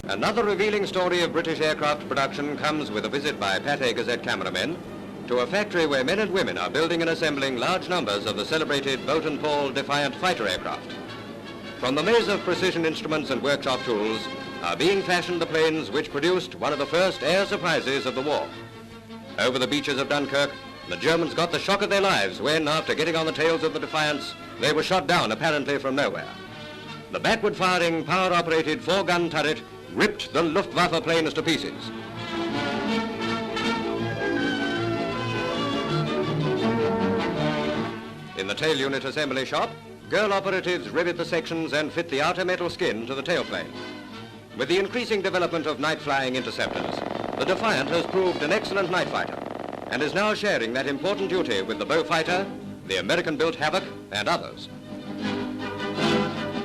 Another revealing story of British aircraft production comes with a visit by Pathé Gazette cameramen to a factory where men and women are building and assembling large numbers of the celebrated Boulton Defiant fighter aircraft. From the maze of precision instruments and workshop tools are being fashioned the planes which produced one of the first air surprises of the war. Over the beaches of Dunkirk, the Germans got the shock of their lives when, after getting on the tails of the Defiants, they were shot down apparently from nowhere. The backward-firing, power-operated four-gun turret ripped the Luftwaffe planes to pieces. In the tail unit assembly shop, girl operatives rivet the sections and fit the outer metal skin to the tailplane. With the increasing development of night-flying interceptors, the Defiant has proved an excellent night fighter and is now sharing that important duty with the Beaufighter, the American-built Havoc, and others.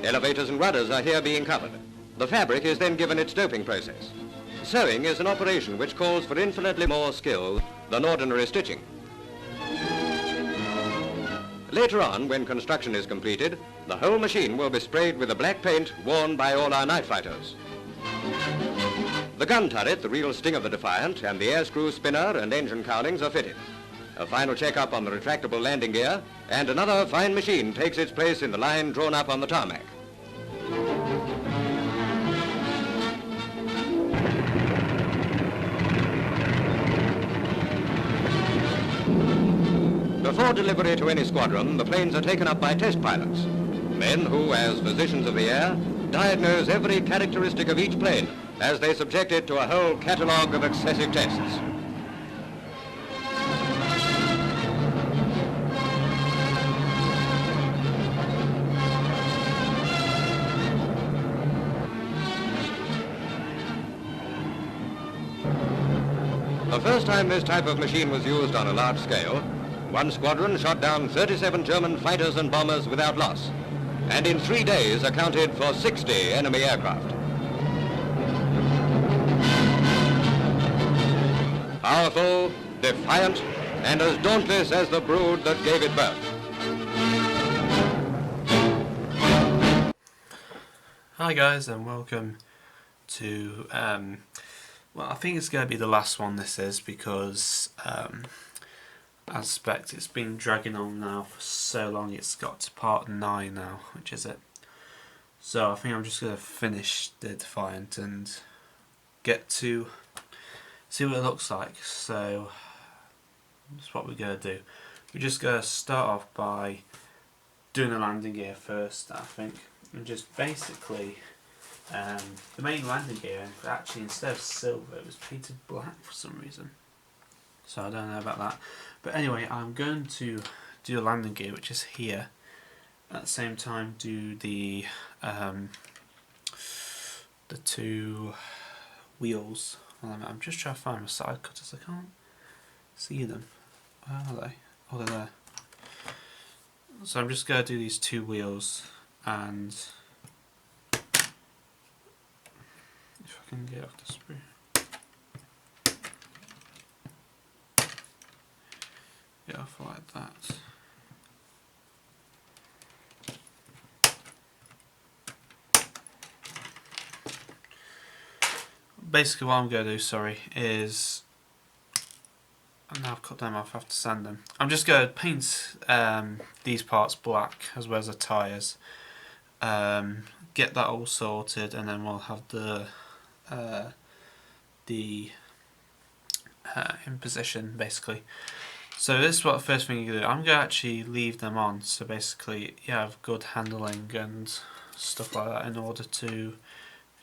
Elevators and rudders are here being covered. The fabric is then given its doping process. Sewing is an operation which calls for infinitely more skill than ordinary stitching. Later on, when construction is completed, the whole machine will be sprayed with the black paint worn by all our night fighters. The gun turret, the real sting of the Defiant, and the air screw spinner and engine cowlings are fitted. A final check-up on the retractable landing gear, and another fine machine takes its place in the line drawn up on the tarmac. Before delivery to any squadron, the planes are taken up by test pilots, men who, as physicians of the air, diagnose every characteristic of each plane as they subject it to a whole catalogue of excessive tests. The first time this type of machine was used on a large scale, one squadron shot down 37 German fighters and bombers without loss, and in 3 days accounted for 60 enemy aircraft. Powerful, defiant, and as dauntless as the brood that gave it birth. Hi guys, and welcome to, well, I think it's going to be the last one this is, because I suspect it's been dragging on now for so long. It's got to part 9 now, which is it. So I think I'm just going to finish the Defiant and get to see what it looks like. So that's what we're going to do. We're just going to start off by doing the landing gear first, I think, and just basically the main landing gear, actually instead of silver it was painted black for some reason, so I don't know about that. But anyway, I'm going to do the landing gear, which is here. At the same time do the 2 wheels. I'm just trying to find my side cutters, I can't see them. Where are they? Oh, they're there. So I'm just going to do these 2 wheels, and if I can get off the sprue. Get off like that. Basically what I'm going to do, is, and now I've cut them off, I have to sand them. I'm just going to paint these parts black as well as the tyres. Get that all sorted, and then we'll have the in position basically. So this is what the first thing you do. I'm going to actually leave them on, so basically you have good handling and stuff like that in order to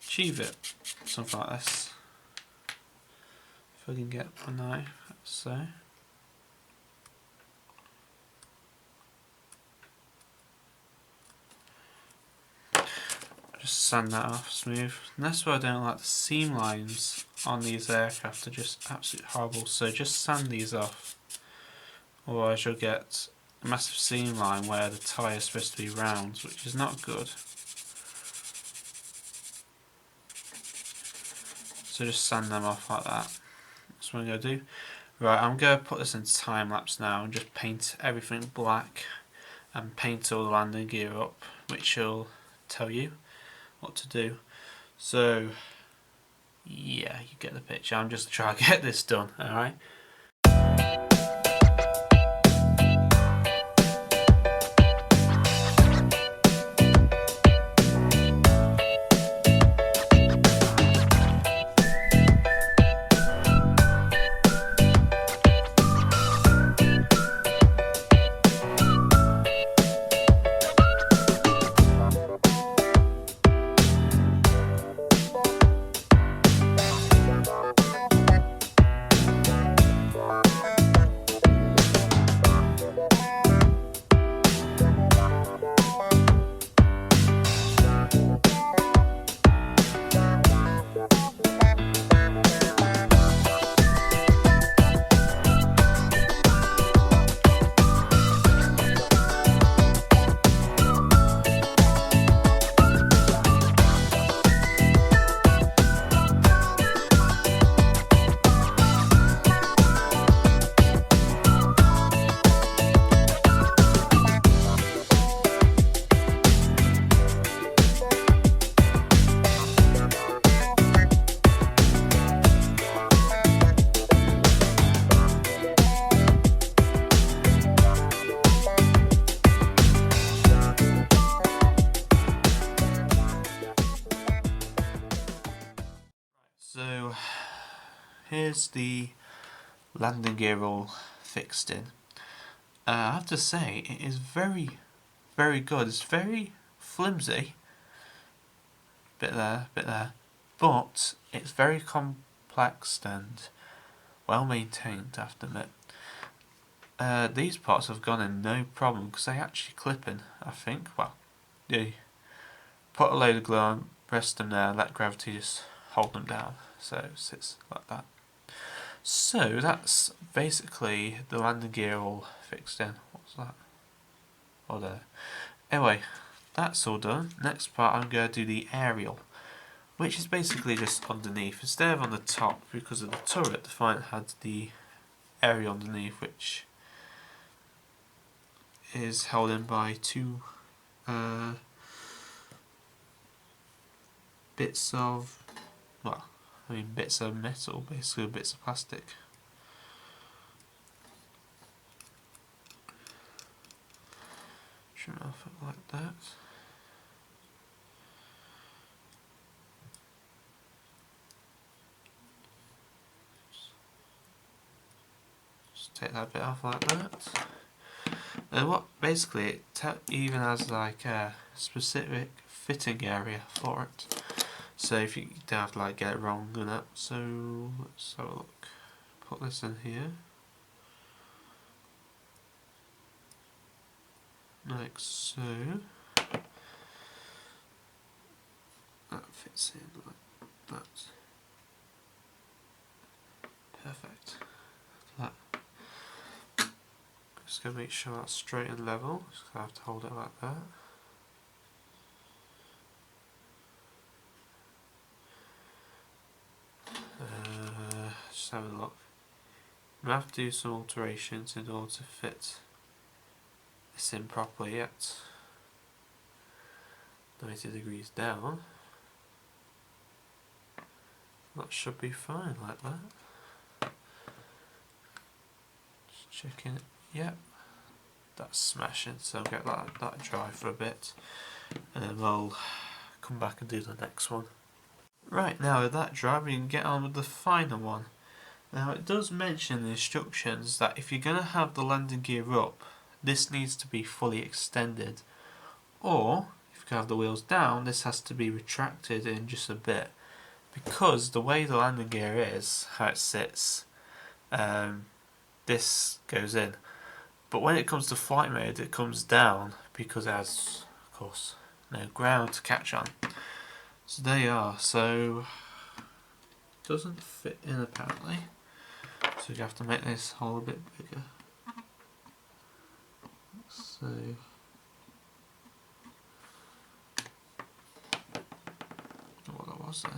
achieve it. Something like this. If I can get a knife, so. Just sand that off smooth. And that's why I don't like the seam lines on these aircraft, are just absolutely horrible. So just sand these off, otherwise you'll get a massive seam line where the tyre is supposed to be round, which is not good. So just sand them off like that. That's what I'm going to do. Right, I'm going to put this into time lapse now and just paint everything black and paint all the landing gear up, which will tell you what to do. So yeah, you get the picture. I'm just trying to get this done, alright? So here's the landing gear all fixed in. I have to say it is very, very good. It's very flimsy, bit there, but it's very complex and well maintained, I have to admit. These parts have gone in no problem because they actually clip in, I think. Well, you put a load of glue on, rest them there, let gravity just hold them down, so it sits like that. So that's basically the landing gear all fixed in. What's that? Oh, there. Anyway, that's all done. Next part I'm going to do the aerial, which is basically just underneath. Instead of on the top, because of the turret, Defiant had the aerial underneath, which is held in by two bits of, well, I mean bits of metal, basically bits of plastic. Trim off it like that. Just take that bit off like that. And what basically it even has like a specific fitting area for it. So if you don't have to like get it wrong and that. So let's have a look. Put this in here. Like so. That fits in like that. Perfect. That. Just gonna make sure that's straight and level. Just gonna have to hold it like that. Just have a look. I'm gonna have to do some alterations in order to fit this in properly yet. 90 degrees down. That should be fine like that. Just checking it. Yep. That's smashing, so I'll get that dry for a bit and then we'll come back and do the next one. Right, now with that dry we can get on with the final one. Now it does mention in the instructions that if you're going to have the landing gear up, this needs to be fully extended, or if you have the wheels down, this has to be retracted in just a bit, because the way the landing gear is, how it sits, this goes in, but when it comes to flight mode it comes down because it has, of course, no ground to catch on. So there you are. So it doesn't fit in apparently, so you have to make this hole a bit bigger. So what that was then.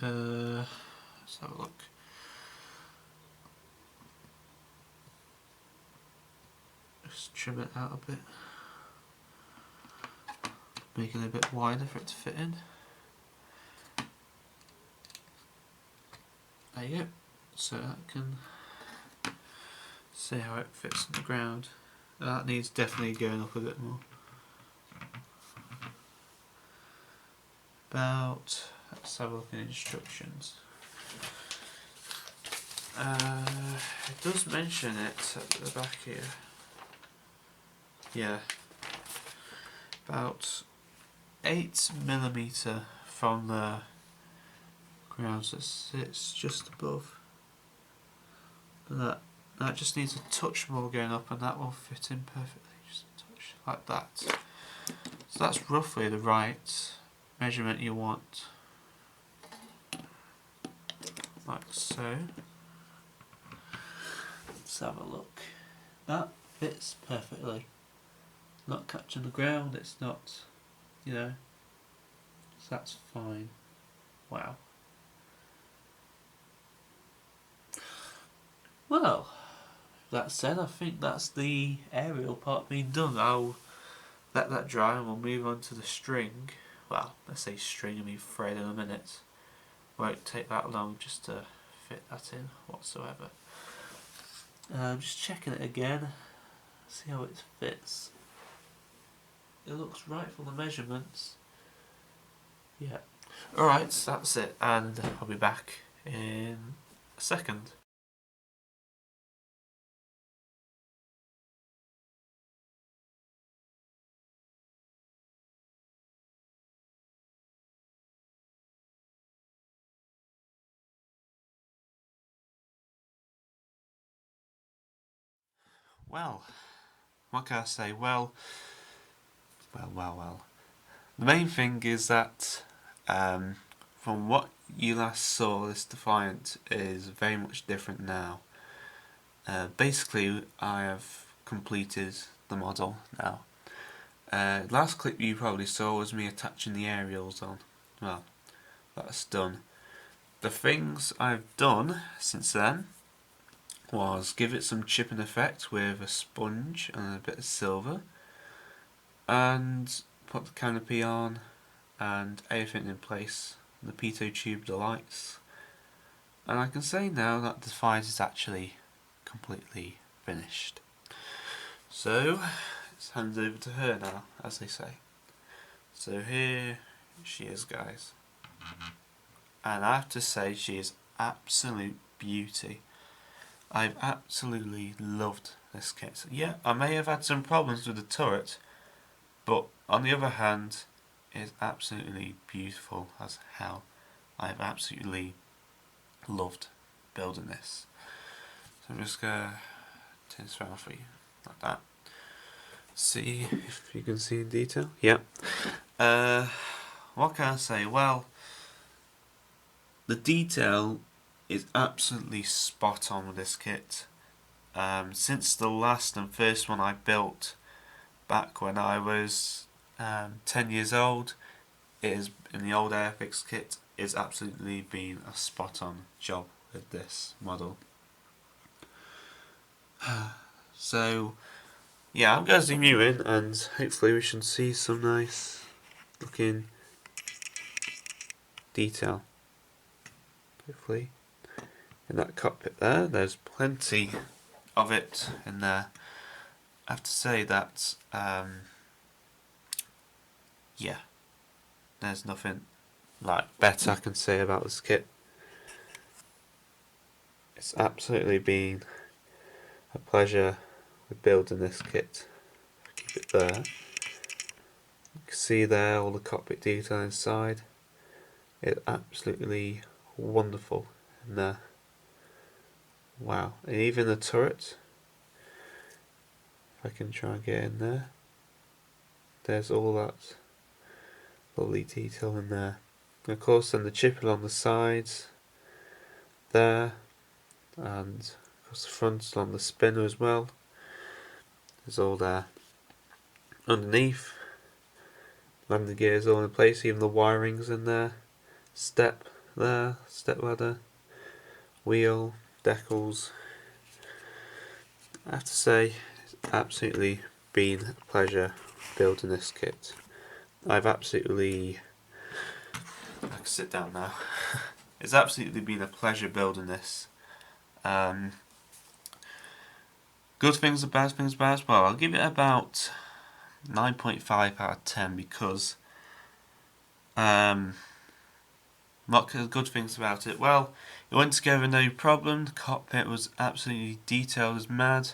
Let's have a look. just trim it out a bit, make it a bit wider for it to fit in. There you go. So that can see how it fits on the ground. That needs definitely going up a bit more. Let's have a look at instructions. It does mention it at the back here. Yeah. About 8mm from the ground, so it's just above. But that just needs a touch more going up, and that will fit in perfectly. Just a touch like that. So that's roughly the right measurement you want. Like so. Let's have a look. That fits perfectly. Not catching the ground, it's not, you know, so that's fine. Wow. Well, that said, I think that's the aerial part being done. I'll let that dry and we'll move on to the string. Well, let's say string, I mean thread in a minute. Won't take that long just to fit that in whatsoever. Just checking it again, see how it fits. It looks right from the measurements. Yeah. Alright, so that's it, and I'll be back in a second. Well, what can I say? Well. The main thing is that from what you last saw, this Defiant is very much different now. Basically, I have completed the model now. Last clip you probably saw was me attaching the aerials on. Well, that's done. The things I've done since then was give it some chipping effect with a sponge and a bit of silver, and put the canopy on and everything in place, the pitot tube, the lights, and I can say now that the Defiant is actually completely finished. So it's hands over to her now, as they say. So here she is, guys, and I have to say she is absolute beauty. I've absolutely loved this kit. Yeah, I may have had some problems with the turret, but on the other hand, it's absolutely beautiful as hell. I've absolutely loved building this. So I'm just gonna turn this around for you, like that. See if you can see in detail. Yep. What can I say? Well, the detail is absolutely spot on with this kit. Since the last and first one I built back when I was 10 years old, it is in the old Airfix kit, it's absolutely been a spot on job with this model. So yeah, I'm going to zoom you in and hopefully we should see some nice looking detail. Hopefully in that cockpit there's plenty of it in there. I have to say that yeah, there's nothing like better I can say about this kit. It's absolutely been a pleasure with building this kit. Keep it there. You can see there all the cockpit detail inside. It's absolutely wonderful in there. Wow, and even the turret, if I can try and get in there, there's all that lovely detail in there. And of course then the chipping on the sides there, and across the front on the spinner as well, is all there. Underneath, landing gears all in place, even the wiring's in there, step there, step ladder, wheel, decals. I have to say, it's absolutely been a pleasure building this kit. I've absolutely... I can sit down now. It's absolutely been a pleasure building this. Good things, bad things, bad. Well, I'll give it about 9.5 out of 10 because what good things about it? Well, it went together no problem. The cockpit was absolutely detailed as mad.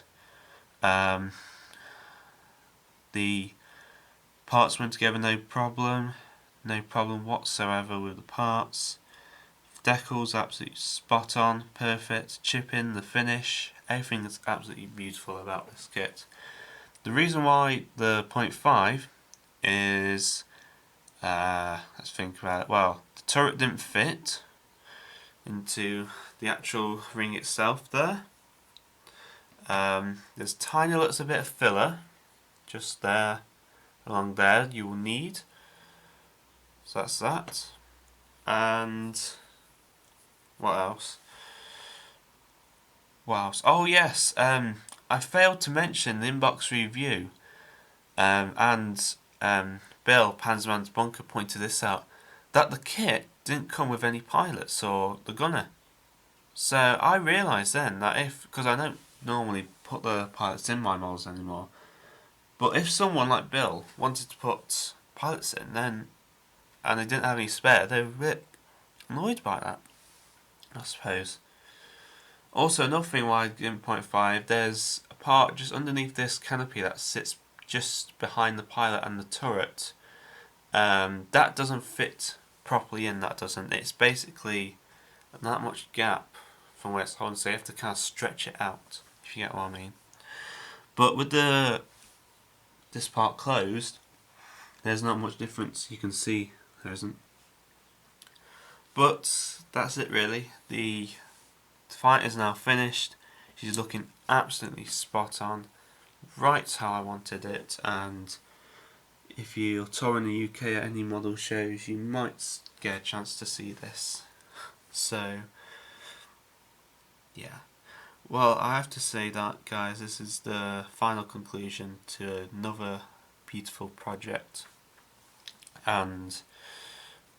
The parts went together no problem whatsoever with the parts. Decals absolutely spot on, perfect. Chipping, the finish, everything is absolutely beautiful about this kit. The reason why the 0.5 is, let's think about it. Well, the turret didn't fit into the actual ring itself there. There's tiny little bit of filler just there, along there you will need. So that's that. And what else? What else? Oh yes, I failed to mention the inbox review, and Bill, Panzerman's Bunker, pointed this out, that the kit didn't come with any pilots or the gunner. So I realised then that because I don't normally put the pilots in my models anymore, but if someone like Bill wanted to put pilots in, then and they didn't have any spare, they were a bit annoyed by that, I suppose. Also, another thing why I didn't 0.5, there's a part just underneath this canopy that sits just behind the pilot and the turret. That doesn't fit properly in, that doesn't. It's basically not much gap from where it's holding, so you have to kind of stretch it out, if you get what I mean. But with this part closed, there's not much difference. You can see there isn't. But that's it really. The Defiant is now finished. She's looking absolutely spot on, right how I wanted it. And if you're touring the UK at any model shows, you might get a chance to see this. So yeah. Well, I have to say that, guys, this is the final conclusion to another beautiful project, and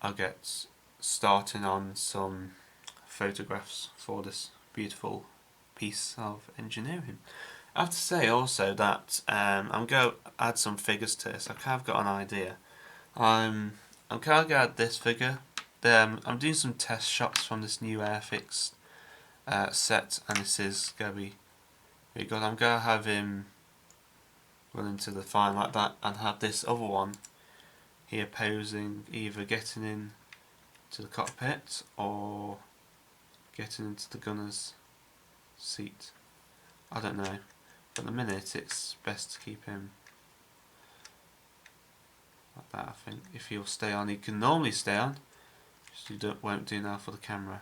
I'll get starting on some photographs for this beautiful piece of engineering. I have to say also that I'm going to add some figures to this. I've kind of got an idea. I'm kind of going to add this figure. I'm doing some test shots from this new Airfix set, and this is going to be really good. I'm going to have him run into the fire like that, and have this other one here posing, either getting in to the cockpit or getting into the gunner's seat. I don't know. But at the minute it's best to keep him like that, I think. If he'll stay on, he can normally stay on, just you won't do now for the camera.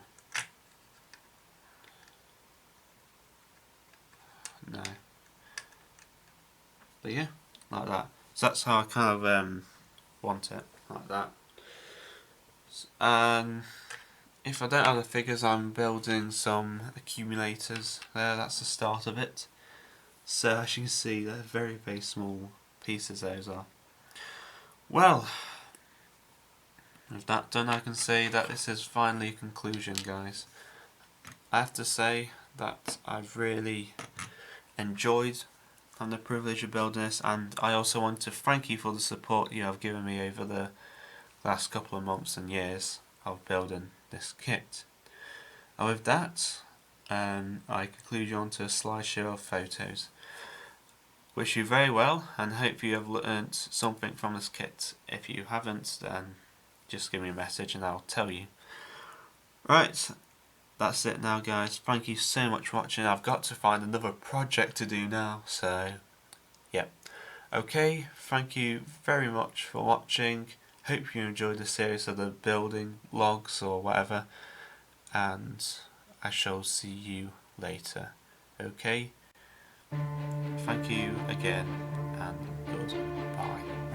No. But yeah, like that. So that's how I kind of want it, like that. And if I don't have the figures, I'm building some accumulators there. That's the start of it. So as you can see, they're very, very small pieces, those are. Well, with that done, I can say that this is finally a conclusion, guys. I have to say that I've really enjoyed having the privilege of building this, and I also want to thank you for the support you have given me over the last couple of months and years of building this kit. And with that, I conclude you onto a slideshow of photos. Wish you very well, and hope you have learnt something from this kit. If you haven't, then just give me a message and I'll tell you. Right, that's it now, guys. Thank you so much for watching. I've got to find another project to do now, so yeah. Okay, thank you very much for watching. Hope you enjoyed the series of the building logs or whatever, and I shall see you later. Okay? Thank you again, and goodbye.